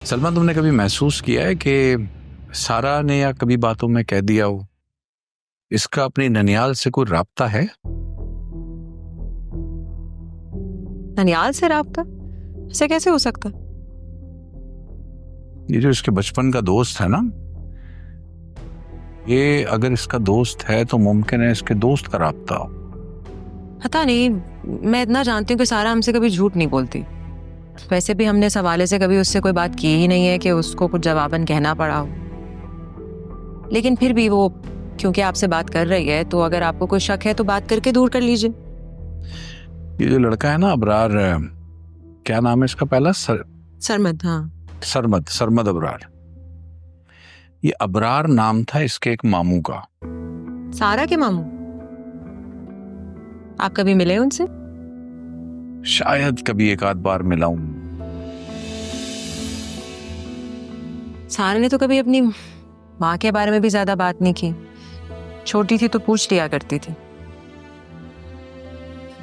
सलमा, तुमने कभी महसूस किया है कि सारा ने या कभी बातों में कह दिया हो इसका अपनी ननियाल से कोई राब्ता है? ननियाल से राब्ता? ऐसे कैसे हो सकता? ये जो इसके बचपन का दोस्त है ना, ये अगर इसका दोस्त है तो मुमकिन है इसके दोस्त का राब्ता हो। पता नहीं, मैं इतना जानती हूँ कि सारा हमसे कभी झूठ नहीं बोलती। वैसे भी हमने इस हवाले से कभी उससे कोई बात की ही नहीं है कि उसको कुछ जवाबन कहना पड़ा हो। लेकिन फिर भी वो क्योंकि आपसे बात कर रही है, तो अगर आपको कोई शक है तो बात करके दूर कर लीजिए। ये जो लड़का है ना अबरार, क्या नाम है इसका पहला? सरमद। हाँ, सरमद अबरार। ये अबरार नाम था इसके एक मामू का। सारा के मामू? आप कभी मिले उनसे? शायद कभी एक आध बार मिला हूं। सारा ने तो कभी अपनी माँ के बारे में भी ज्यादा बात नहीं की। छोटी थी तो पूछ लिया करती थी।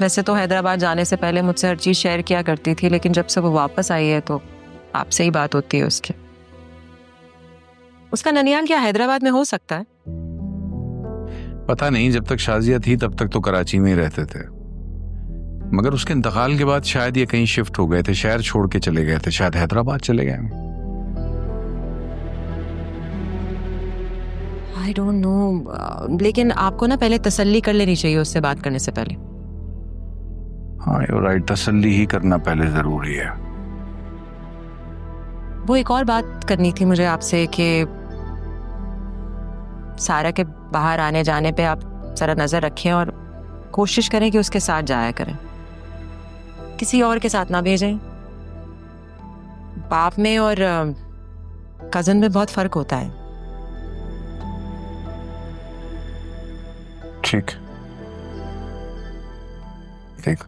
वैसे तो हैदराबाद जाने से पहले मुझसे हर चीज शेयर किया करती थी, लेकिन जब से वो वापस आई है तो आपसे ही बात होती है उसकी। उसका ननियाल क्या हैदराबाद में हो सकता है? पता नहीं, जब तक शाजिया थी तब तक तो कराची में ही रहते थे, मगर उसके इंतकाल के बाद शायद ये कहीं शिफ्ट हो गए थे, शहर छोड़ के चले गए थे, शायद हैदराबाद चले गए। आई डोंट नो, लेकिन आपको ना पहले तसल्ली कर लेनी चाहिए उससे बात करने से पहले। हाँ, यू राइट, तसल्ली ही करना पहले जरूरी है। वो एक और बात करनी थी मुझे आपसे कि सारा के बाहर आने जाने पे आप जरा नजर रखें और कोशिश करें कि उसके साथ जाया करें, किसी और के साथ ना भेजें। बाप में और कजन में बहुत फर्क होता है। ठीक ठीक।